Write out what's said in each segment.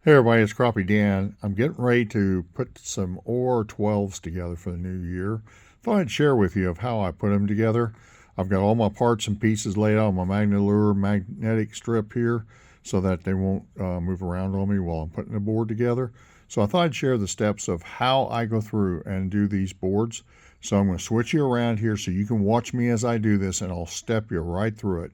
Hey everybody, it's Crappie Dan. I'm getting ready to put some OR12s together for the new year. Thought I'd share with you of how I put them together. I've got all my parts and pieces laid out on my MagnaLure magnetic strip here so that they won't move around on me while I'm putting the board together. So I thought I'd share the steps of how I go through and do these boards. So I'm going to switch you around here so you can watch me as I do this, and I'll step you right through it.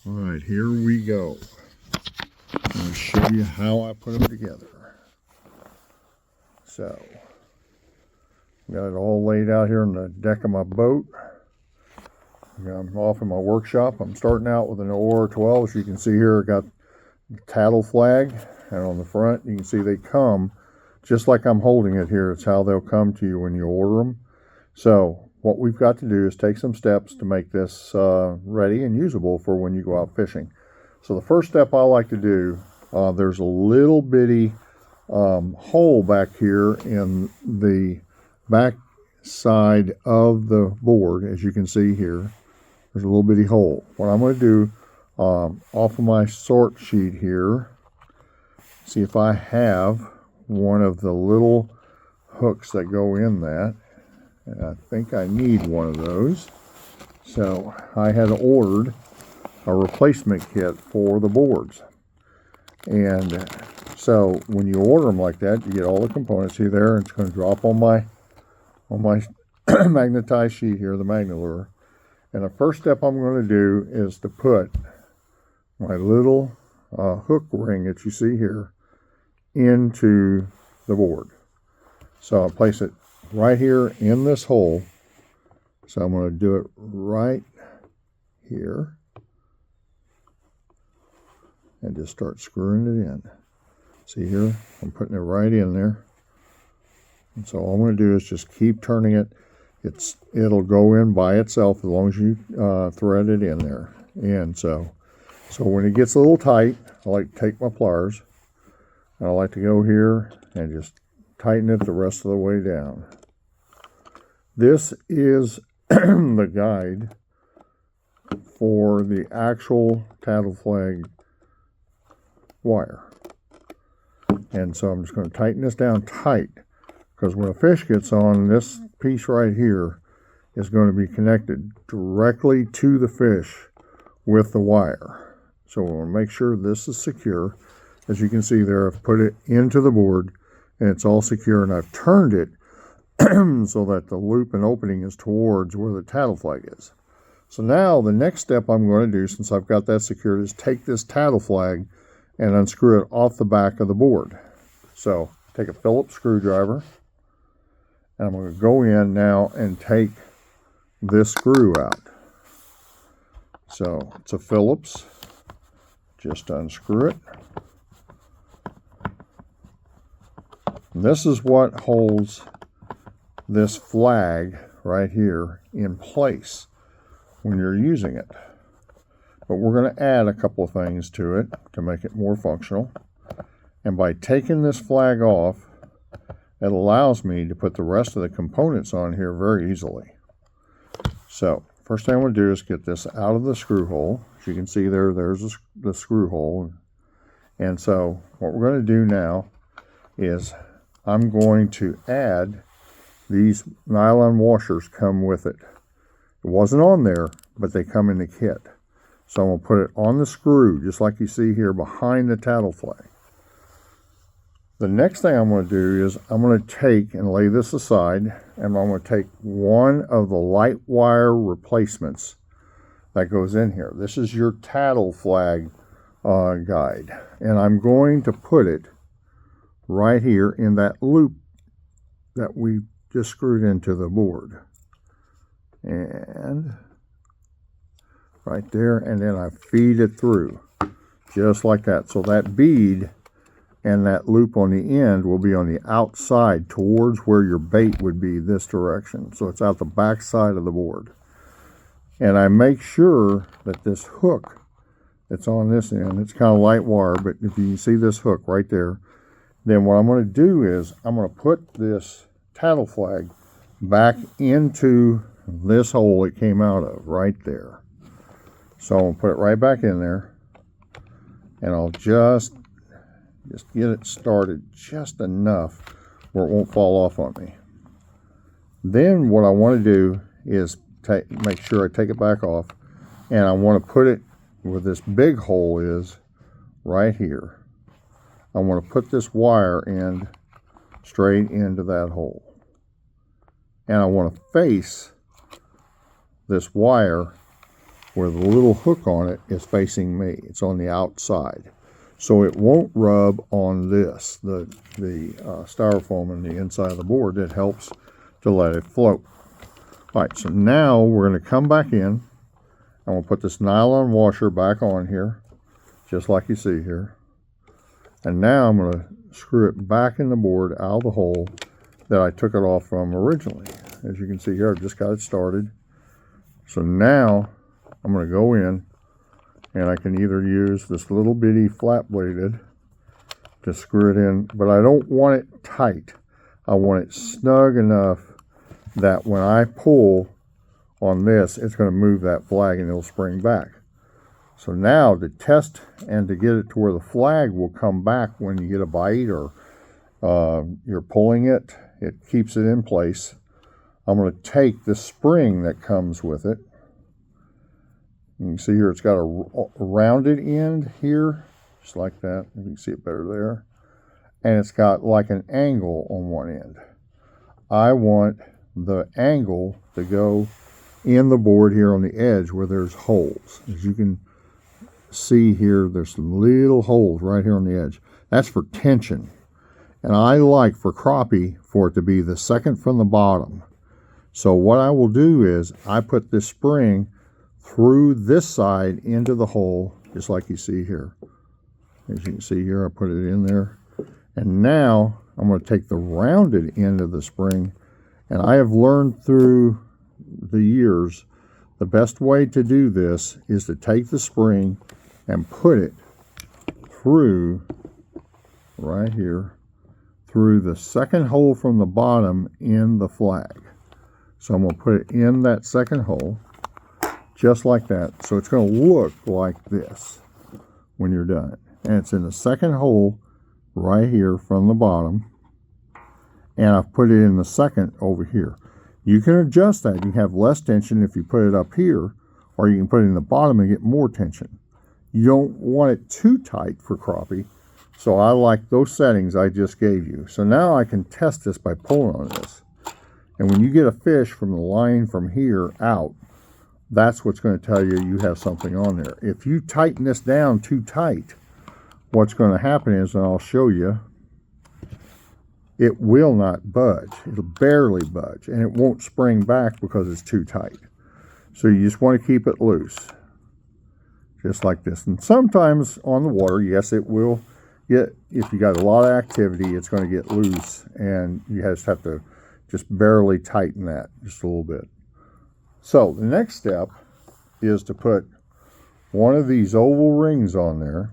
All right, here we go. I'm going to show you how I put them together. So, got it all laid out here on the deck of my boat. I'm off in my workshop. I'm starting out with an OR12. As you can see here, I got the tattle flag, and on the front you can see they come just like I'm holding it here. It's how they'll come to you when you order them. So what we've got to do is take some steps to make this ready and usable for when you go out fishing. So the first step I like to do, there's a little bitty hole back here in the back side of the board. As you can see here, there's a little bitty hole. What I'm going to do, off of my sort sheet here, see if I have one of the little hooks that go in that. And I think I need one of those. So I had ordered a replacement kit for the boards, and so when you order them like that, you get all the components. See there, it's going to drop on my magnetized sheet here, the MagnaLure. And the first step I'm going to do is to put my little hook ring that you see here into the board. So I'll place it right here in this hole. So I'm going to do it right here and just start screwing it in. See here, I'm putting it right in there. And so all I'm going to do is just keep turning it. It'll go in by itself as long as you thread it in there. And so when it gets a little tight, I like to take my pliers and I like to go here and just tighten it the rest of the way down. This is the guide for the actual tattle flag wire. And so I'm just going to tighten this down tight, because when a fish gets on, this piece right here is going to be connected directly to the fish with the wire. So we want to make sure this is secure. As you can see there, I've put it into the board and it's all secure, and I've turned it so that the loop and opening is towards where the tattle flag is. So now the next step I'm going to do, since I've got that secured, is take this tattle flag and unscrew it off the back of the board. So take a Phillips screwdriver, and I'm going to go in now and take this screw out. So it's a Phillips, just unscrew it. And this is what holds this flag right here in place when you're using it. But we're going to add a couple of things to it to make it more functional. And by taking this flag off, it allows me to put the rest of the components on here very easily. So first thing I'm going to do is get this out of the screw hole. As you can see there, there's the screw hole. And so what we're going to do now is I'm going to add these nylon washers. Come with it. It wasn't on there, but they come in the kit. So I'm going to put it on the screw, just like you see here behind the tattle flag. The next thing I'm going to do is I'm going to take and lay this aside, and I'm going to take one of the light wire replacements that goes in here. This is your tattle flag guide, and I'm going to put it right here in that loop that we just screwed into the board. And right there, and then I feed it through just like that. So that bead and that loop on the end will be on the outside towards where your bait would be, this direction. So it's out the back side of the board. And I make sure that this hook that's on this end, it's kind of light wire, but if you can see this hook right there, then what I'm going to do is I'm going to put this tattle flag back into this hole it came out of right there. So I'm going to put it right back in there, and I'll just Just get it started just enough where it won't fall off on me. Then what I want to do is make sure I take it back off, and I want to put it where this big hole is, right here. I want to put this wire end straight into that hole. And I want to face this wire where the little hook on it is facing me. It's on the outside. So it won't rub on this, the styrofoam on the inside of the board that helps to let it float. All right, so now we're going to come back in. I'm going to put this nylon washer back on here, just like you see here. And now I'm going to screw it back in the board out of the hole that I took it off from originally. As you can see here, I've just got it started. So now I'm going to go in, and I can either use this little bitty flat bladed to screw it in, but I don't want it tight. I want it snug enough that when I pull on this, it's going to move that flag and it'll spring back. So now to test and to get it to where the flag will come back when you get a bite or you're pulling it, it keeps it in place. I'm going to take the spring that comes with it. You can see here it's got a rounded end here, just like that. You can see it better there. And it's got like an angle on one end. I want the angle to go in the board here on the edge where there's holes. As you can see here, there's some little holes right here on the edge. That's for tension. And I like for crappie for it to be the second from the bottom. So what I will do is I put this spring through this side into the hole, just like you see here. As you can see here, I put it in there. And now I'm going to take the rounded end of the spring, and I have learned through the years the best way to do this is to take the spring and put it through right here, through the second hole from the bottom in the flag. So I'm going to put it in that second hole, just like that. So it's going to look like this when you're done. And it's in the second hole right here from the bottom. And I've put it in the second over here. You can adjust that. You can have less tension if you put it up here, or you can put it in the bottom and get more tension. You don't want it too tight for crappie. So I like those settings I just gave you. So now I can test this by pulling on this. And when you get a fish from the line from here out, that's what's going to tell you you have something on there. If you tighten this down too tight, what's going to happen is, and I'll show you, it will not budge. It'll barely budge, and it won't spring back because it's too tight. So you just want to keep it loose, just like this. And sometimes on the water, yes, it will get, if you got a lot of activity, it's going to get loose, and you just have to just barely tighten that just a little bit. So the next step is to put one of these oval rings on there,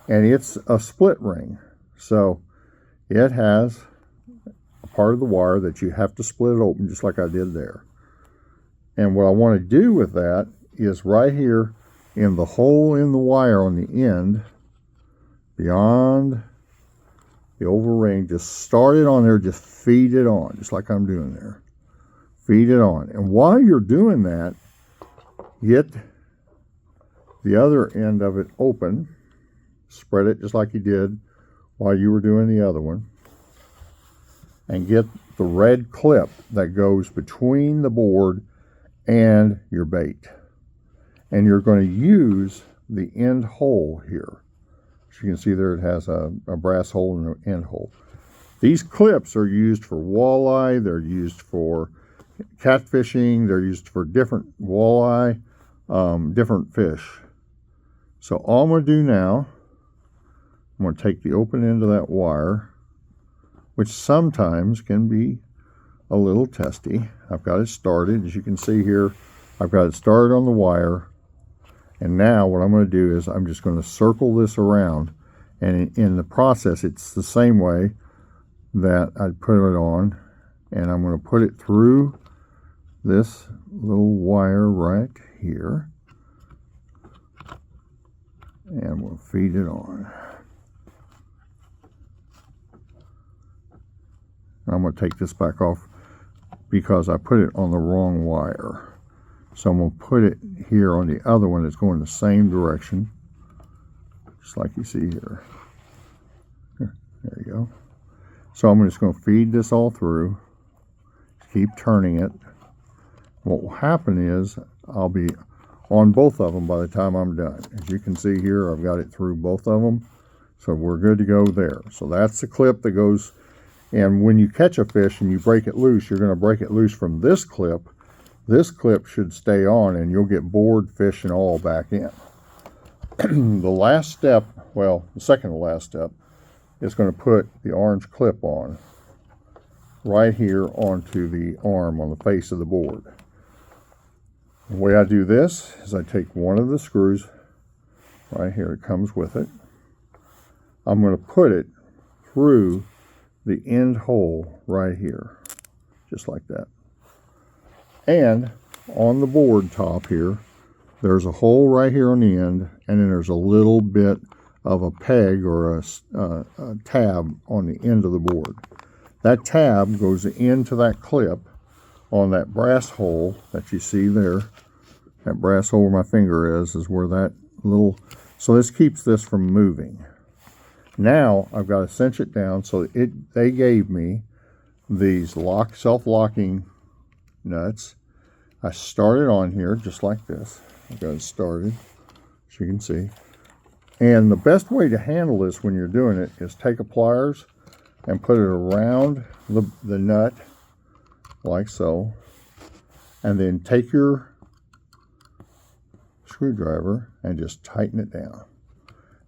and it's a split ring. So it has a part of the wire that you have to split it open, just like I did there. And what I want to do with that is right here in the hole in the wire on the end, beyond the oval ring, just start it on there, just feed it on, just like I'm doing there. Feed it on. And while you're doing that, get the other end of it open, spread it just like you did while you were doing the other one, and get the red clip that goes between the board and your bait. And you're going to use the end hole here. As you can see there, it has a brass hole and an end hole. These clips are used for walleye, they're used for catfishing, they're used for different walleye, different fish. So all I'm going to do now, I'm going to take the open end of that wire, which sometimes can be a little testy. I've got it started. As you can see here, I've got it started on the wire. And now what I'm going to do is I'm just going to circle this around. And in the process, it's the same way that I'd put it on. And I'm going to put it through this little wire right here. And we'll feed it on. I'm going to take this back off because I put it on the wrong wire. So I'm going to put it here on the other one that's going the same direction, just like you see here. There you go. So I'm just going to feed this all through, keep turning it. What will happen is I'll be on both of them by the time I'm done. As you can see here, I've got it through both of them, so we're good to go there. So that's the clip that goes, and when you catch a fish and you break it loose, you're going to break it loose from this clip. This clip should stay on and you'll get board, fish, and all back in. The last step, well, the second to last step, is going to put the orange clip on right here onto the arm on the face of the board. The way I do this is I take one of the screws right here, it comes with it. I'm going to put it through the end hole right here, just like that. And on the board top here, there's a hole right here on the end, and then there's a little bit of a peg or a tab on the end of the board. That tab goes into that clip on that brass hole that you see there. That brass hole where my finger is where that little, so this keeps this from moving. Now I've got to cinch it down, so they gave me these self-locking nuts. I started on here just like this. I got it started, as you can see. And the best way to handle this when you're doing it is take a pliers and put it around the nut, like so. And then take your screwdriver and just tighten it down.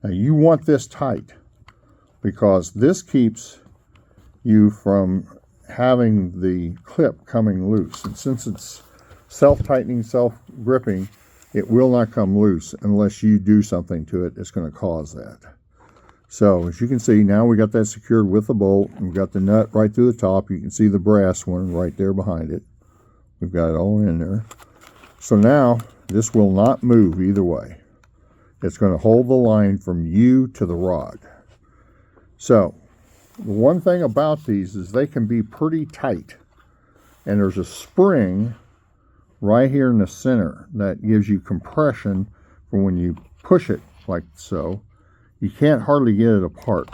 Now you want this tight because this keeps you from having the clip coming loose. And since it's self-tightening, self-gripping, it will not come loose unless you do something to it that's going to cause that. So as you can see, now we got that secured with the bolt. We've got the nut right through the top. You can see the brass one right there behind it. We've got it all in there. So now this will not move either way. It's going to hold the line from you to the rod. So the one thing about these is they can be pretty tight. And there's a spring right here in the center that gives you compression for when you push it like so. You can't hardly get it apart.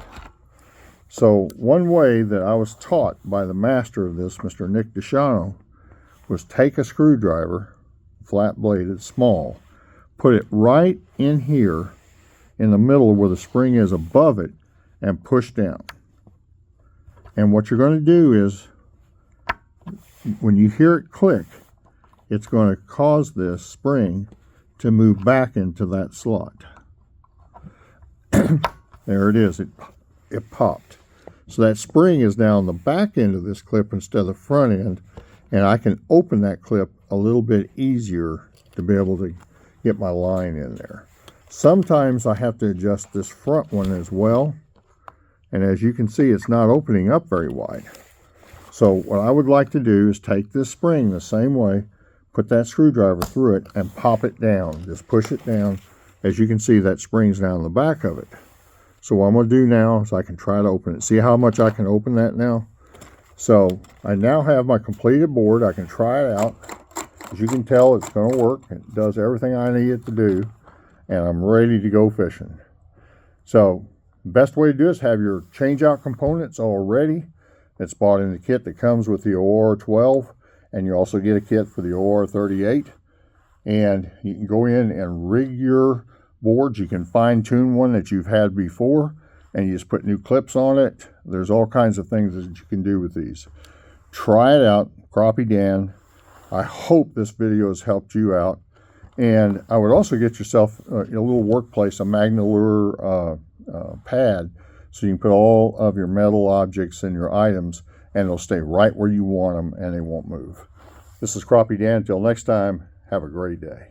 So one way that I was taught by the master of this, Mr. Nick DeShano, was take a screwdriver, flat bladed, small, put it right in here in the middle where the spring is above it, and push down. And what you're going to do is, when you hear it click, it's going to cause this spring to move back into that slot. There it is. It popped. So that spring is now on the back end of this clip instead of the front end, and I can open that clip a little bit easier to be able to get my line in there. Sometimes I have to adjust this front one as well, and as you can see, it's not opening up very wide. So what I would like to do is take this spring the same way, put that screwdriver through it, and pop it down. Just push it down. As you can see, that spring's down the back of it. So what I'm going to do now is I can try to open it. See how much I can open that now? So I now have my completed board. I can try it out. As you can tell, it's going to work. It does everything I need it to do. And I'm ready to go fishing. So the best way to do is have your change-out components all ready. It's bought in the kit that comes with the OR12. And you also get a kit for the OR38. And you can go in and rig your boards. You can fine-tune one that you've had before, and you just put new clips on it. There's all kinds of things that you can do with these. Try it out, Crappie Dan. I hope this video has helped you out. And I would also get yourself a little workplace, a Magnalure pad, so you can put all of your metal objects and your items, and they'll stay right where you want them, and they won't move. This is Crappie Dan. Until next time, have a great day.